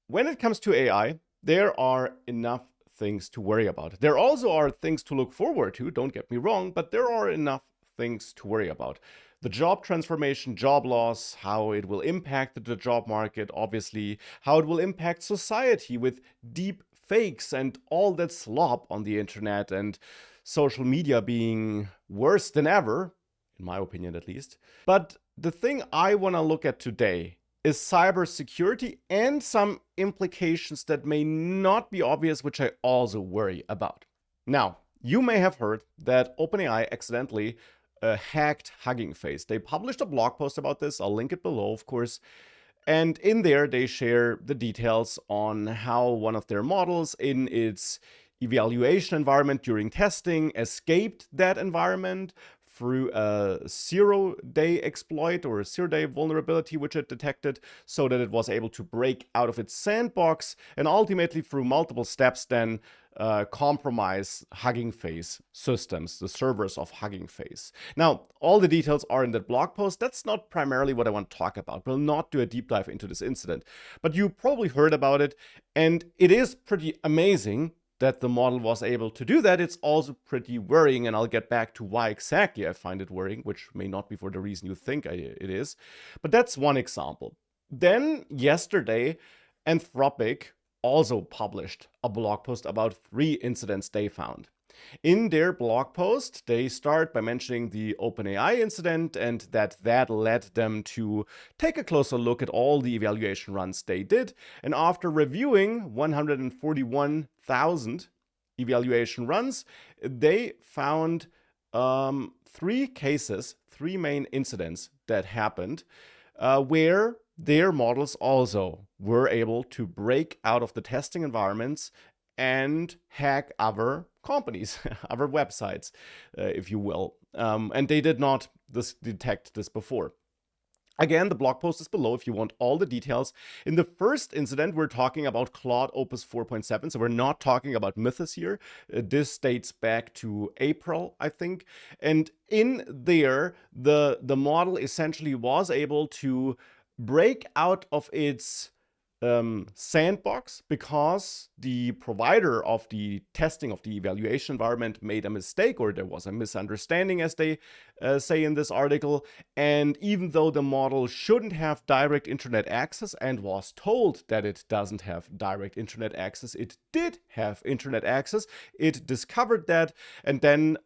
when it comes to AI, there are enough things to worry about. There also are things to look forward to, don't get me wrong, but there are enough things to worry about. The job transformation, job loss, how it will impact the job market, obviously, how it will impact society with deep fakes and all that slop on the internet and social media being worse than ever, in my opinion at least. But the thing I want to look at today is cybersecurity and some implications that may not be obvious, which I also worry about. Now, you may have heard that OpenAI accidentally hacked Hugging Face. They published a blog post about this. I'll link it below, of course. And in there, they share the details on how one of their models in its evaluation environment during testing escaped that environment through a zero-day exploit or a zero-day vulnerability which it detected, so that it was able to break out of its sandbox and ultimately through multiple steps then compromise Hugging Face systems, the servers of Hugging Face. Now, all the details are in that blog post. That's not primarily what I want to talk about. We'll not do a deep dive into this incident, but you probably heard about it, and it is pretty amazing that the model was able to do that. It's also pretty worrying, and I'll get back to why exactly I find it worrying, which may not be for the reason you think it is. But that's one example. Then yesterday, Anthropic also published a blog post about 3 incidents they found. In their blog post, they start by mentioning the OpenAI incident and that led them to take a closer look at all the evaluation runs they did. And after reviewing 141,000 evaluation runs, they found 3 cases, 3 main incidents that happened where their models also were able to break out of the testing environments and hack other companies, other websites, if you will. And they did not detect this before. Again, the blog post is below if you want all the details. In the first incident, we're talking about Claude Opus 4.7, so we're not talking about Mythos here. This dates back to April, I think. And in there, the model essentially was able to break out of its sandbox because the provider of the testing of the evaluation environment made a mistake, or there was a misunderstanding, as they say in this article. And even though the model shouldn't have direct internet access and was told that it doesn't have direct internet access, it did have internet access. It discovered that and then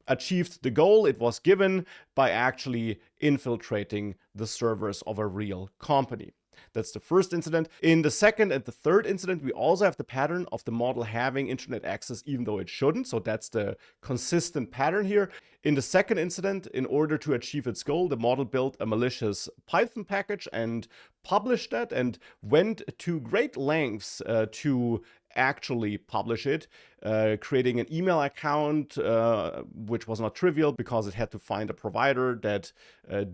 achieved the goal it was given by actually infiltrating the servers of a real company. That's the first incident. In the second and the third incident, we also have the pattern of the model having internet access even though it shouldn't. So that's the consistent pattern here. In the second incident, in order to achieve its goal, the model built a malicious Python package and published that and went to great lengths to actually publish it, creating an email account, which was not trivial because it had to find a provider that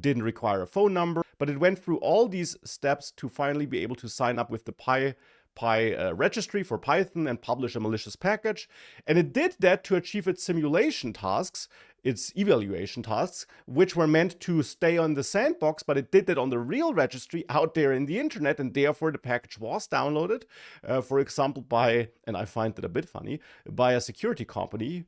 didn't require a phone number. But it went through all these steps to finally be able to sign up with the Pi registry for Python and publish a malicious package. And it did that to achieve its simulation tasks, its evaluation tasks, which were meant to stay on the sandbox, but it did that on the real registry out there in the internet, and therefore the package was downloaded, for example, by, and I find that a bit funny, by a security company,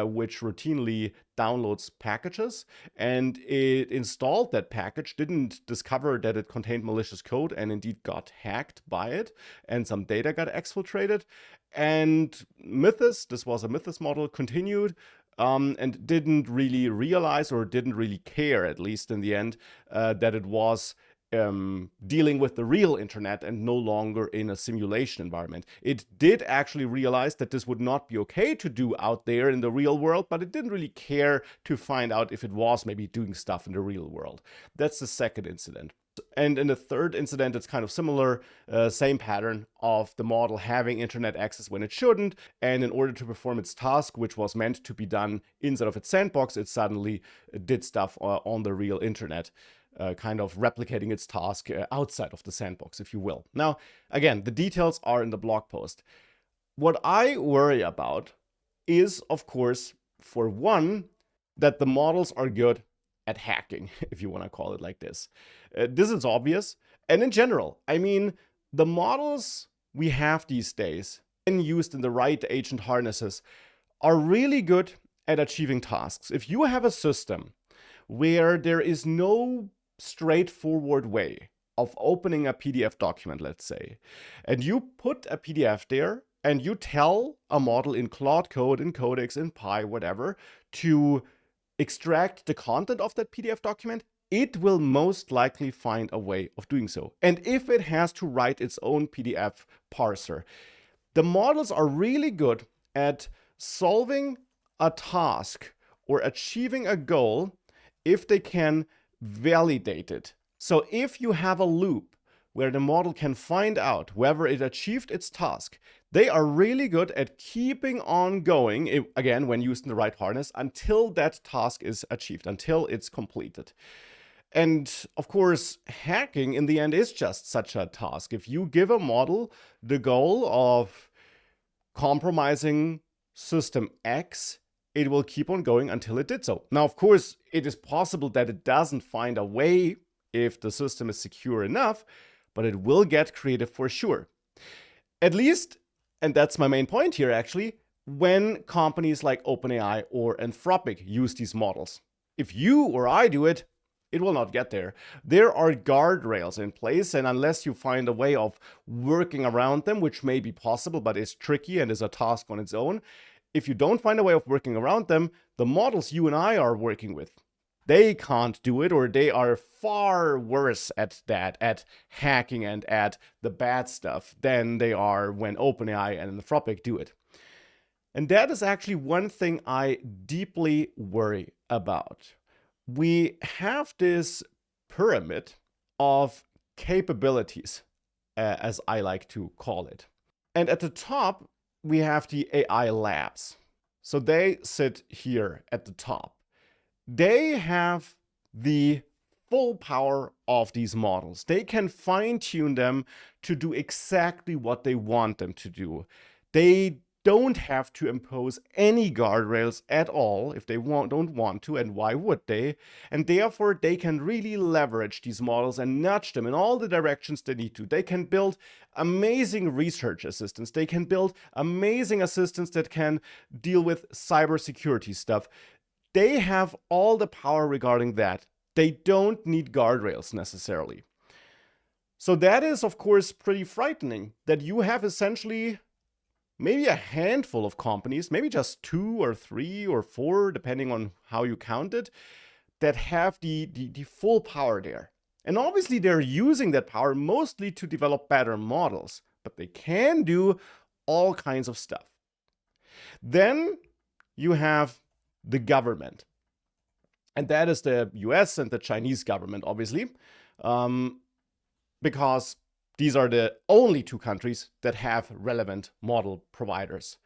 which routinely downloads packages, and it installed that package, didn't discover that it contained malicious code, and indeed got hacked by it, and some data got exfiltrated. And Mythos, this was a Mythos model, continued and didn't really realize, or didn't really care, at least in the end, that it was dealing with the real internet and no longer in a simulation environment. It did actually realize that this would not be okay to do out there in the real world, but it didn't really care to find out if it was maybe doing stuff in the real world. That's the second incident. And in the third incident, it's kind of similar, same pattern of the model having internet access when it shouldn't. And in order to perform its task, which was meant to be done inside of its sandbox, it suddenly did stuff on the real internet. Kind of replicating its task outside of the sandbox, if you will. Now, again, the details are in the blog post. What I worry about is, of course, for one, that the models are good at hacking, if you want to call it like this. This is obvious. And in general, I mean, the models we have these days, when used in the right agent harnesses, are really good at achieving tasks. If you have a system where there is no straightforward way of opening a PDF document, let's say, and you put a PDF there and you tell a model in Claude Code, in Codex, in Pi, whatever, to extract the content of that PDF document, it will most likely find a way of doing so. And if it has to write its own PDF parser, the models are really good at solving a task or achieving a goal if they can validate it. So if you have a loop where the model can find out whether it achieved its task, they are really good at keeping on going, again, when used in the right harness, until that task is achieved, until it's completed. And of course, hacking in the end is just such a task. If you give a model the goal of compromising system X, it will keep on going until it did so. Now, of course, it is possible that it doesn't find a way if the system is secure enough, but it will get creative for sure. At least, and that's my main point here actually, when companies like OpenAI or Anthropic use these models. If you or I do it, it will not get there. There are guardrails in place, and unless you find a way of working around them, which may be possible, but is tricky and is a task on its own, if you don't find a way of working around them, the models you and I are working with, they can't do it, or they are far worse at that, at hacking and at the bad stuff, than they are when OpenAI and Anthropic do it. And that is actually one thing I deeply worry about. We have this pyramid of capabilities, as I like to call it. And at the top, we have the AI labs. So they sit here at the top. They have the full power of these models. They can fine-tune them to do exactly what they want them to do. They don't have to impose any guardrails at all if they don't want to, and why would they? And therefore, they can really leverage these models and nudge them in all the directions they need to. They can build amazing research assistants. They can build amazing assistants that can deal with cybersecurity stuff. They have all the power regarding that. They don't need guardrails necessarily. So that is, of course, pretty frightening, that you have essentially maybe a handful of companies, maybe just 2 or 3 or 4, depending on how you count it, that have the full power there. And obviously they're using that power mostly to develop better models, but they can do all kinds of stuff. Then you have the government. And that is the US and the Chinese government, obviously, because these are the only 2 countries that have relevant model providers.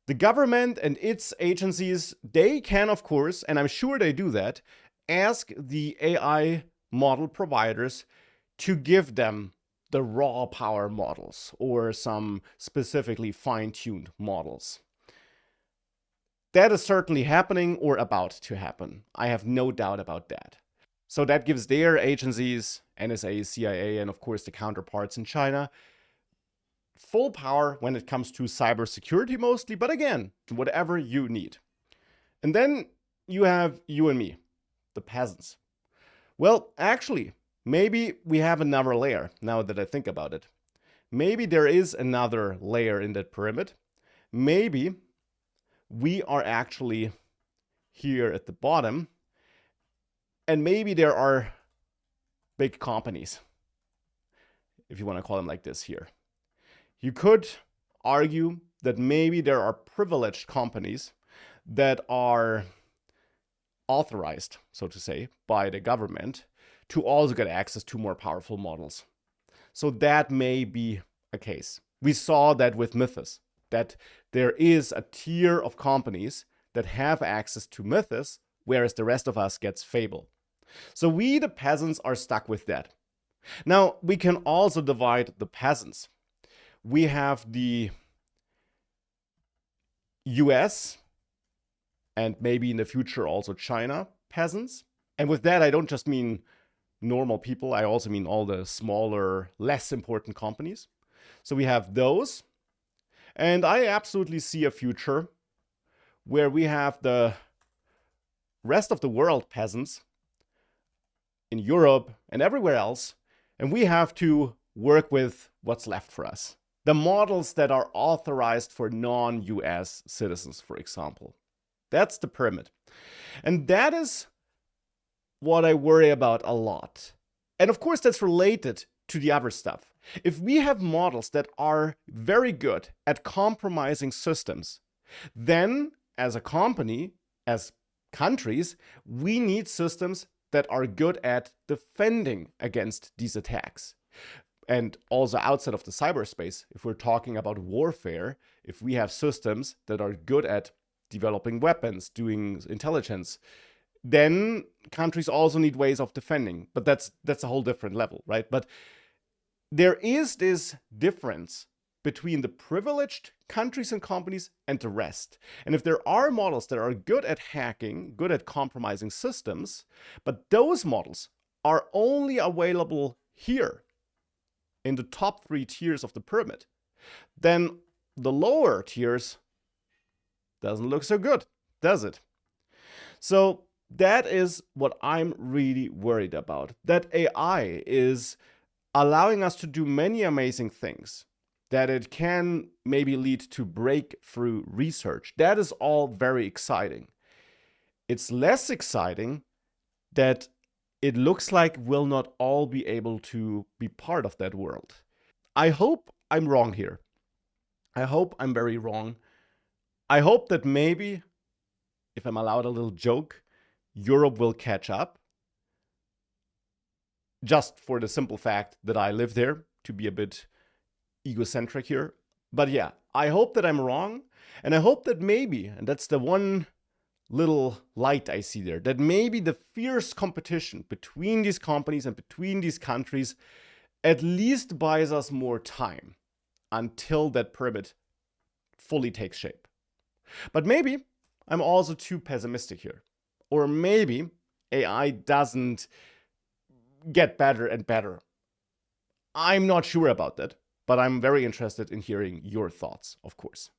The government and its agencies, they can, of course, and I'm sure they do that, ask the AI model providers to give them the raw power models or some specifically fine-tuned models. That is certainly happening or about to happen. I have no doubt about that. So that gives their agencies, NSA, CIA, and of course the counterparts in China, full power when it comes to cybersecurity mostly, but again, whatever you need. And then you have you and me, the peasants. Well, actually, maybe we have another layer now that I think about it. Maybe there is another layer in that pyramid. Maybe we are actually here at the bottom, and maybe there are big companies, if you want to call them like this here. You could argue that maybe there are privileged companies that are authorized, so to say, by the government to also get access to more powerful models. So that may be a case. We saw that with Mythos, that there is a tier of companies that have access to Mythos, whereas the rest of us gets Fable. So we, the peasants, are stuck with that. Now, we can also divide the peasants. We have the US and maybe in the future also China peasants. And with that, I don't just mean normal people. I also mean all the smaller, less important companies. So we have those. And I absolutely see a future where we have the rest of the world peasants in Europe and everywhere else, and we have to work with what's left for us. The models that are authorized for non-US citizens, for example. That's the pyramid. And that is what I worry about a lot. And of course, that's related to the other stuff. If we have models that are very good at compromising systems, then as a company, as countries, we need systems that are good at defending against these attacks. And also outside of the cyberspace, if we're talking about warfare, if we have systems that are good at developing weapons, doing intelligence, then countries also need ways of defending. But that's a whole different level, right? But there is this difference between the privileged countries and companies and the rest. And if there are models that are good at hacking, good at compromising systems, but those models are only available here in the top 3 tiers of the pyramid, then the lower tiers doesn't look so good, does it? So that is what I'm really worried about, that AI is allowing us to do many amazing things, that it can maybe lead to breakthrough research. That is all very exciting. It's less exciting that it looks like we'll not all be able to be part of that world. I hope I'm wrong here. I hope I'm very wrong. I hope that maybe, if I'm allowed a little joke, Europe will catch up. Just for the simple fact that I live there, to be a bit egocentric here. But yeah, I hope that I'm wrong. And I hope that maybe, and that's the one little light I see there, that maybe the fierce competition between these companies and between these countries at least buys us more time until that pyramid fully takes shape. But maybe I'm also too pessimistic here. Or maybe AI doesn't get better and better. I'm not sure about that, but I'm very interested in hearing your thoughts, of course.